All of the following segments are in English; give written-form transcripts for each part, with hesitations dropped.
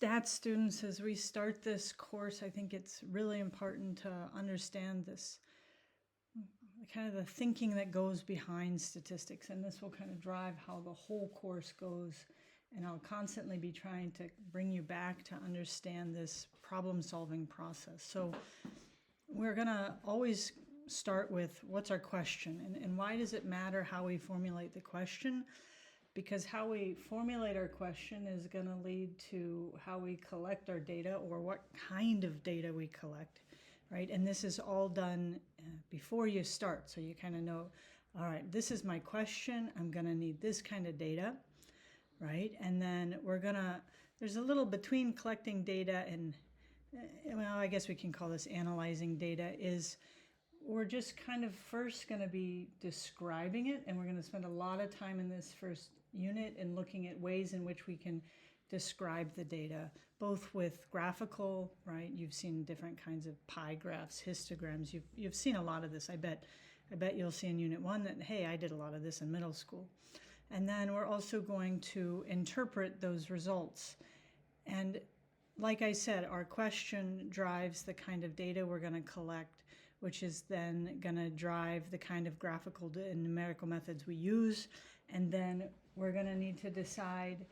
Stats students, as we start this course, I think it's really important to understand this kind of the thinking that goes behind statistics, and this will kind of drive how the whole course goes. And I'll constantly be trying to bring you back to understand this problem-solving process. So we're going to always start with what's our question, and why does it matter how we formulate the question? Because how we formulate our question is going to lead to how we collect our data, or what kind of data we collect, right? And this is all done before you start, so you kind of know, all right, this is my question, I'm going to need this kind of data, right? And then there's a little between collecting data and, well, I guess we can call this analyzing data, is we're just kind of first going to be describing it, and we're going to spend a lot of time in this first unit in looking at ways in which we can describe the data, both with graphical, right? You've seen different kinds of pie graphs, histograms. You've seen a lot of this. I bet you'll see in Unit 1 that, hey, I did a lot of this in middle school. And then we're also going to interpret those results. And like I said, our question drives the kind of data we're going to collect, which is then going to drive the kind of graphical and numerical methods we use. And then we're going to need to decide,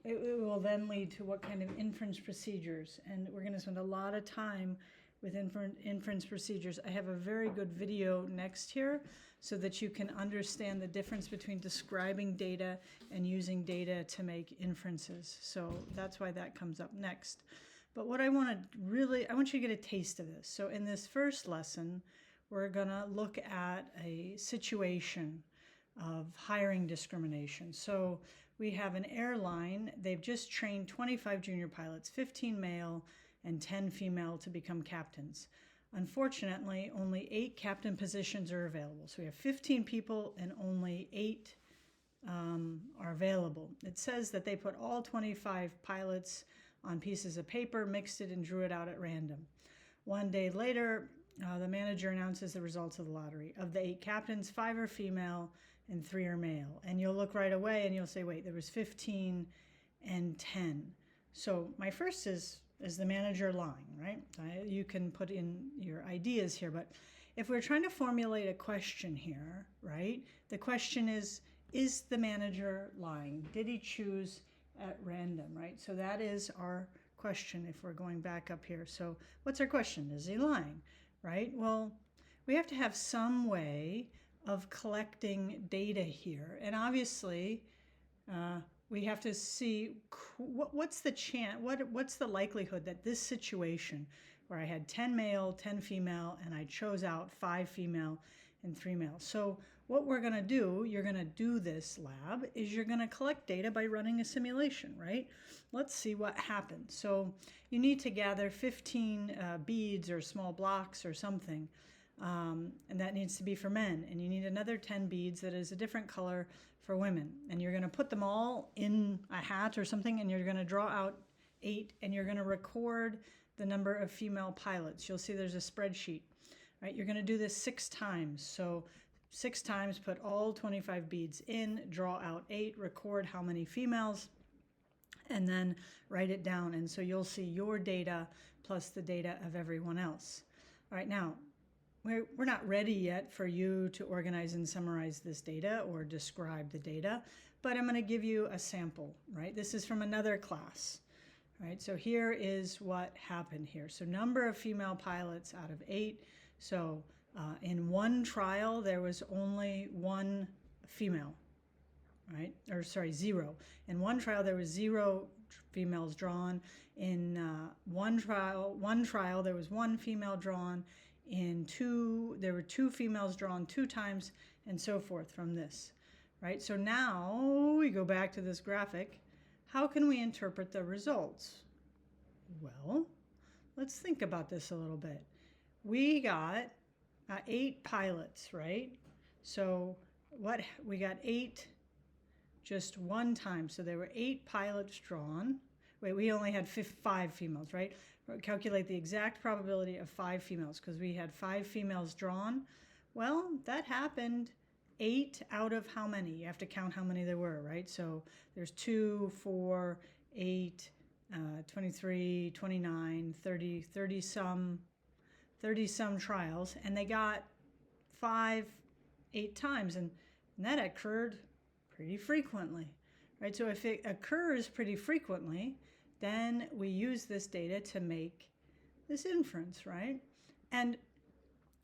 it will then lead to what kind of inference procedures. And we're going to spend a lot of time with inference procedures. I have a very good video next here so that you can understand the difference between describing data and using data to make inferences. So that's why that comes up next. But what I want you to get a taste of this. So in this first lesson, we're going to look at a situation of hiring discrimination. So we have an airline. They've just trained 25 junior pilots, 15 male and 10 female, to become captains. Unfortunately, only 8 captain positions are available. So we have 15 people and only 8 are available. It says that they put all 25 pilots on pieces of paper, mixed it, and drew it out at random. One day later, the manager announces the results of the lottery. Of the 8 captains, 5 are female and 3 are male. And you'll look right away and you'll say, wait, there was 15 and 10. So my first is the manager lying, right? You can put in your ideas here, but if we're trying to formulate a question here, right? The question is the manager lying? Did he choose at random, right? So that is our question if we're going back up here. So what's our question? Is he lying, right? Well, we have to have some way of collecting data here. And obviously, we have to see what's the chance, what's the likelihood that this situation where I had 10 male, 10 female, and I chose out 5 female and 3 male. So what we're going to do, you're going to do this lab, is you're going to collect data by running a simulation, right? Let's see what happens. So you need to gather 15 beads or small blocks or something. And that needs to be for men. And you need another 10 beads that is a different color for women. And you're going to put them all in a hat or something, and you're going to draw out 8, and you're going to record the number of female pilots. You'll see there's a spreadsheet, right? You're going to do this 6 times. So 6 times, put all 25 beads in, draw out 8, record how many females, and then write it down. And so you'll see your data plus the data of everyone else. All right, now, we're not ready yet for you to organize and summarize this data or describe the data, but I'm going to give you a sample, right? This is from another class, right? So here is what happened here. So number of female pilots out of 8. So in one trial, there was only 1 female, right? Or sorry, 0. In one trial, there was 0 females drawn. In one trial, there was 1 female drawn. In 2, there were 2 females drawn 2 times, and so forth from this, right? So now we go back to this graphic. How can we interpret the results? Well, let's think about this a little bit. We got 8 pilots, right? So we got 8 just one time. So there were 8 pilots drawn. Wait, we only had 5 females, right? Calculate the exact probability of 5 females because we had 5 females drawn. Well, that happened 8 out of how many? You have to count how many there were, right? So there's 2, 4, 8, 23, 29, 30, 30 some trials, and they got 5, 8 times, and that occurred pretty frequently, right? So if it occurs pretty frequently, then we use this data to make this inference, right? And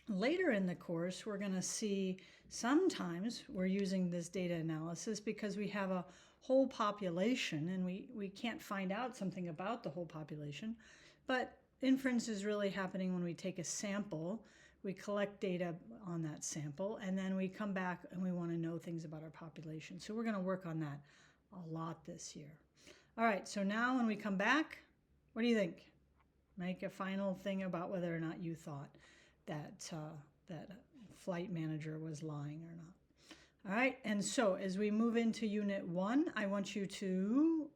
later in the course, we're going to see sometimes we're using this data analysis because we have a whole population and we can't find out something about the whole population. But inference is really happening when we take a sample, we collect data on that sample, and then we come back and we want to know things about our population. So we're going to work on that a lot this year. All right, so now when we come back, what do you think? Make a final thing about whether or not you thought that that flight manager was lying or not. All right, and so as we move into Unit 1, I want you to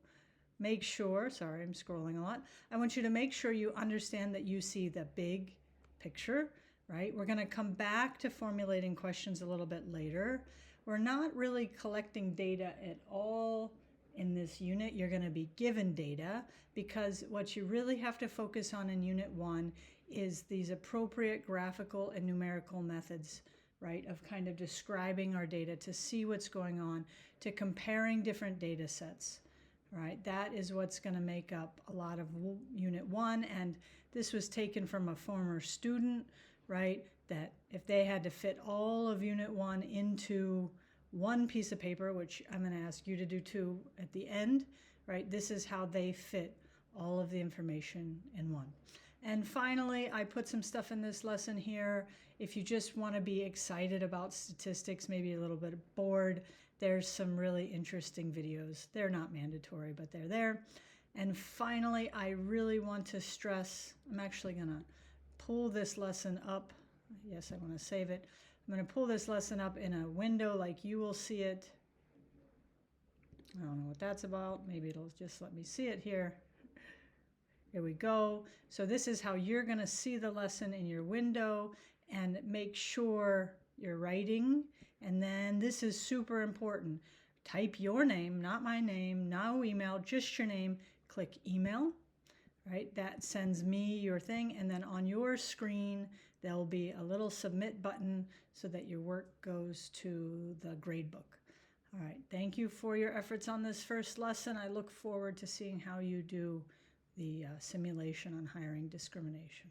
make sure, sorry, I'm scrolling a lot. I want you to make sure you understand that you see the big picture, right? We're going to come back to formulating questions a little bit later. We're not really collecting data at all in this unit. You're going to be given data because what you really have to focus on in Unit 1 is these appropriate graphical and numerical methods, right, of kind of describing our data to see what's going on, to comparing different data sets, right? That is what's going to make up a lot of Unit 1, and this was taken from a former student, right, that if they had to fit all of Unit 1 into one piece of paper, which I'm going to ask you to do too at the end, right, this is how they fit all of the information in one. And finally, I put some stuff in this lesson here. If you just want to be excited about statistics, maybe a little bit bored, there's some really interesting videos. They're not mandatory, but they're there. And finally, I really want to stress, I'm actually going to pull this lesson up. Yes, I want to save it. I'm going to pull this lesson up in a window like you will see it. I don't know what that's about. Maybe it'll just let me see it here. Here we go. So this is how you're going to see the lesson in your window, and make sure you're writing. And then this is super important. Type your name, not my name, no email, just your name. Click email, right? That sends me your thing. And then on your screen, there'll be a little submit button so that your work goes to the gradebook. All right. Thank you for your efforts on this first lesson. I look forward to seeing how you do the simulation on hiring discrimination.